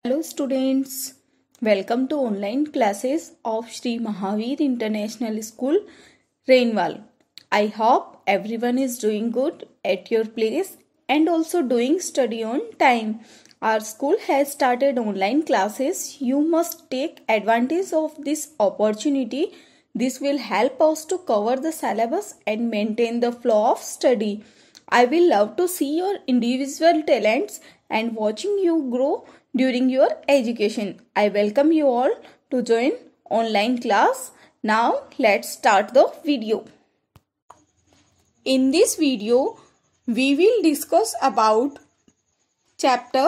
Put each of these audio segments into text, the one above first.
Hello students, welcome to online classes of Sri Mahavir International School, Rainwal. I hope everyone is doing good at your place and also doing study on time. Our school has started online classes. You must take advantage of this opportunity. This will help us to cover the syllabus and maintain the flow of study. I will love to see your individual talents and watching you grow during your education. I welcome you all to join online class. Now let's start the video. In this video, we will discuss about chapter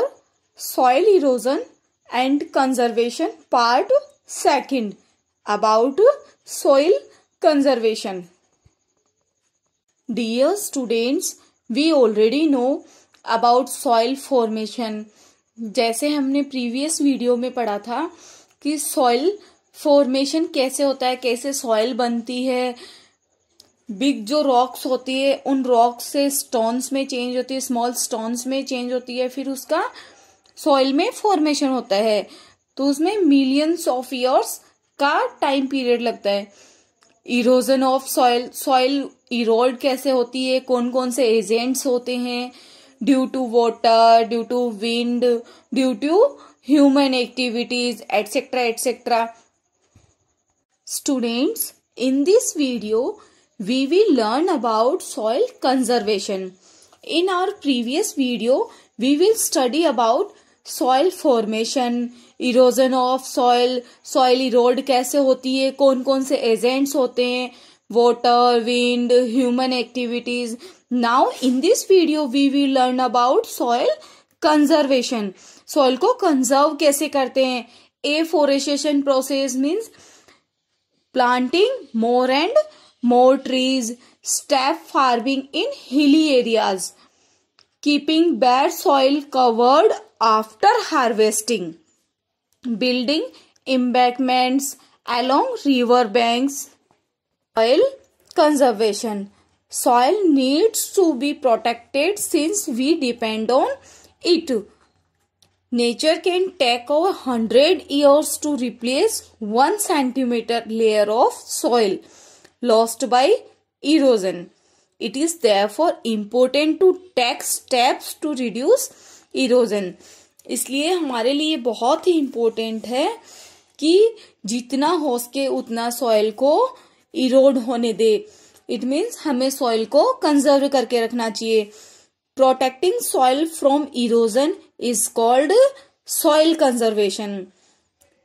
Soil Erosion and Conservation part 2 about soil conservation. Dear students, we already know about soil formation. जैसे हमने previous video में पढ़ा था कि soil formation कैसे होता है, कैसे सॉइल बनती है, बिग जो रॉक्स होती है उन रॉक्स से स्टोन्स में चेंज होती है, स्मॉल स्टोन्स में चेंज होती है, फिर उसका सॉइल में फॉर्मेशन होता है। तो उसमें मिलियंस ऑफ ईयर्स का टाइम पीरियड लगता है। Erosion of soil, soil erode कैसे होती है, कौन कौन से एजेंट्स होते हैं, due to water, due to wind, due to human activities, etcetera etcetera. Students, in this video we will learn about soil conservation. In our previous video we will study about soil formation, erosion of soil, soil erode कैसे होती है, कौन कौन से agents होते हैं, water, wind, human activities. Now in this video we will learn about soil conservation. Soil को conserve कैसे करते हैं. Afforestation process means planting more and more trees. Step farming in hilly areas. Keeping bare soil covered after harvesting. Building embankments along river banks. Soil conservation. Soil needs to be protected since we depend on it. Nature can take over 100 years to replace 1 centimeter layer of soil lost by erosion. It is therefore important to take steps to reduce erosion. इसलिए हमारे लिए बहुत ही important है कि जितना हो सके उतना सॉइल को इरोड होने दे. इट मीन्स हमें सॉइल को कंजर्व करके रखना चाहिए. Protecting soil from erosion is called soil conservation.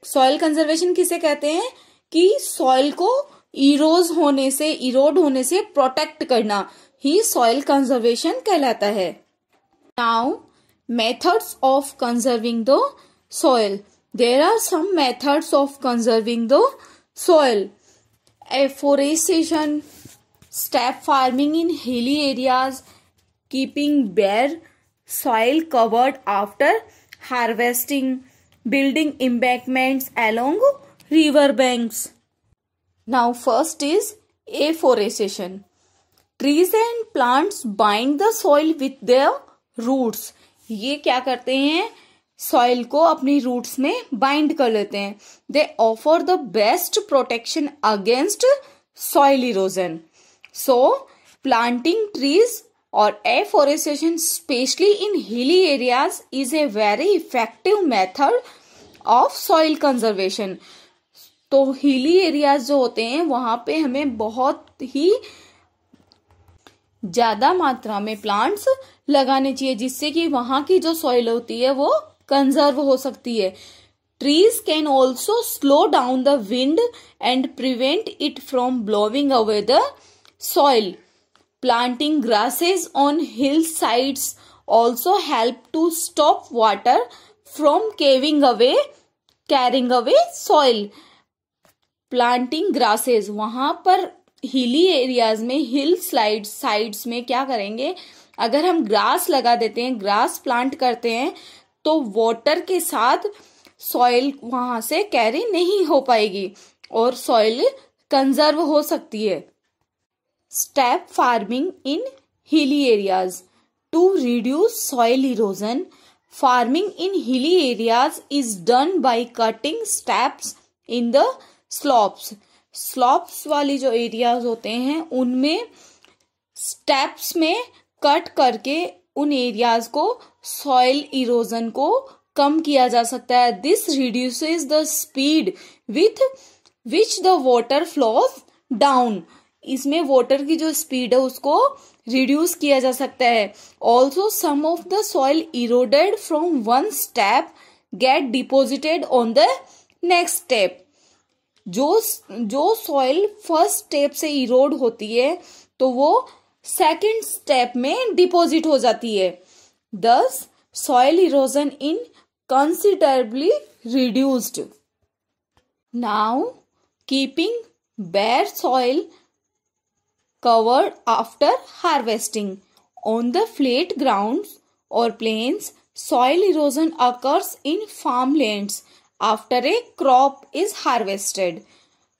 Soil conservation किसे कहते हैं कि सॉइल को इरोड होने से प्रोटेक्ट करना ही सॉइल कंजर्वेशन कहलाता है. Now methods of conserving the soil. There are some methods of conserving the soil. Afforestation, step farming in hilly areas, keeping bare soil covered after harvesting, building embankments along river banks. Now first is afforestation. Trees and plants bind the soil with their roots. ये क्या करते हैं, soil को अपनी roots में bind कर लेते हैं. They offer the best protection against soil erosion. So planting trees और afforestation especially in hilly areas is a very effective method of soil conservation. तो हिली एरियाज जो होते हैं वहां पे हमें बहुत ही ज्यादा मात्रा में प्लांट्स लगाने चाहिए जिससे कि वहां की जो सॉइल होती है वो कंजर्व हो सकती है. Trees can also slow down the wind and prevent it from blowing away the soil. Planting grasses on hill sides also help to stop water from carrying away soil. Planting grasses, वहां पर hilly areas में, हिल sides में क्या करेंगे, अगर हम grass लगा देते हैं, ग्रास प्लांट करते हैं तो वाटर के साथ सॉइल वहां से कैरी नहीं हो पाएगी और सॉइल कंजर्व हो सकती है. Step farming in hilly areas. To reduce soil erosion, Farming in hilly areas is done by cutting steps in the slopes. Slopes वाली जो एरियाज होते हैं उनमें स्टेप्स में कट करके उन एरियाज को सॉइल इरोजन को कम किया जा सकता है. This reduces the speed with which the water flows down. इसमें वाटर की जो स्पीड है उसको रिड्यूस किया जा सकता है. Also some of the soil eroded from one step get deposited on the next step. जो सॉइल फर्स्ट स्टेप से इरोड होती है तो वो सेकंड स्टेप में डिपॉजिट हो जाती है. Thus soil erosion in considerably reduced. Now keeping bare soil covered after harvesting. On the flat grounds or plains, soil erosion occurs in farmlands after a crop is harvested.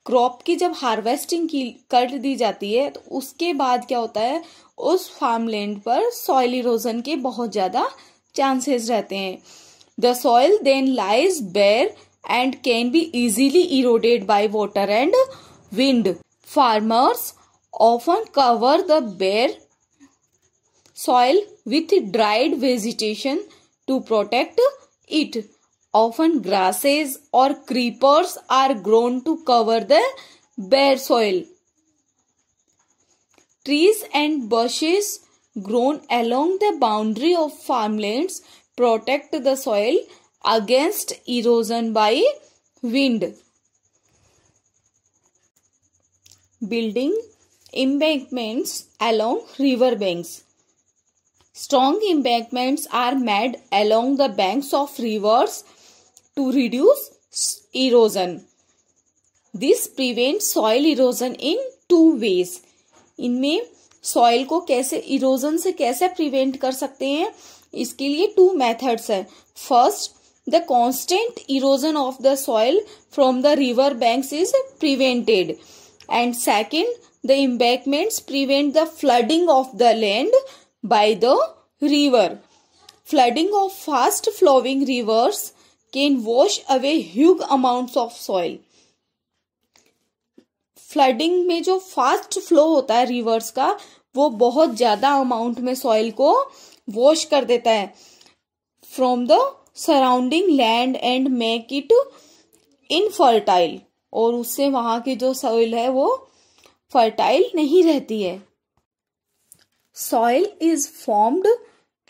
Crop की जब harvesting की कर दी जाती है तो उसके बाद क्या होता है, उस फार्मलैंड पर सॉइल इरोजन के बहुत ज्यादा चांसेस रहते हैं. The soil then lies bare and can be easily eroded by water and wind. Farmers often cover the bare soil with dried vegetation to protect it. Often grasses or creepers are grown to cover the bare soil. Trees and bushes grown along the boundary of farmlands protect the soil against erosion by wind. Building embankments along river banks. Strong embankments are made along the banks of rivers to reduce erosion. This prevents soil erosion in two ways. इनमें soil को कैसे erosion से कैसे prevent कर सकते हैं, इसके लिए टू मेथड्स है. First, the constant erosion of the soil from the river banks is prevented. And second, the embankments prevent the flooding of the land by the river. Flooding of fast flowing rivers can wash away huge amounts of soil. Flooding में जो fast flow होता है reverse का, वो बहुत ज्यादा amount में soil को वॉश कर देता है from the surrounding land and make it infertile. और उससे वहां की जो सॉइल है वो फर्टाइल नहीं रहती है. Soil is formed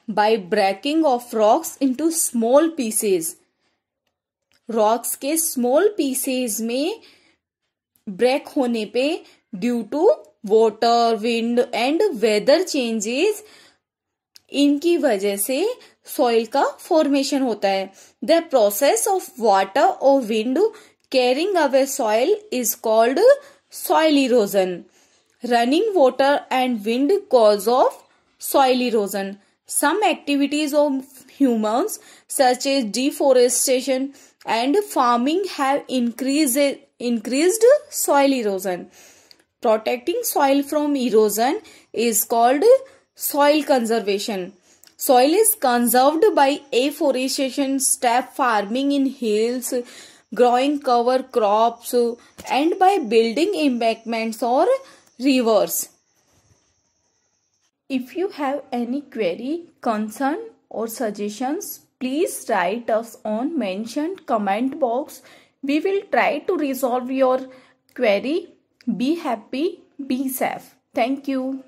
by breaking of rocks into small pieces. Rocks के स्मॉल पीसेस में ब्रेक होने पे due to water, wind and weather changes, इनकी वजह से सॉइल का फॉर्मेशन होता है. द प्रोसेस ऑफ वाटर और wind carrying away soil is called soil erosion. Running water and wind cause of soil erosion. Some activities of humans such as deforestation and farming have increased soil erosion. Protecting soil from erosion is called soil conservation. Soil is conserved by afforestation, step farming in hills, growing cover crops, and by building embankments or rivers. If you have any query, concern or suggestions, please write us on mentioned comment box. We will try to resolve your query. Be happy, be safe. Thank you.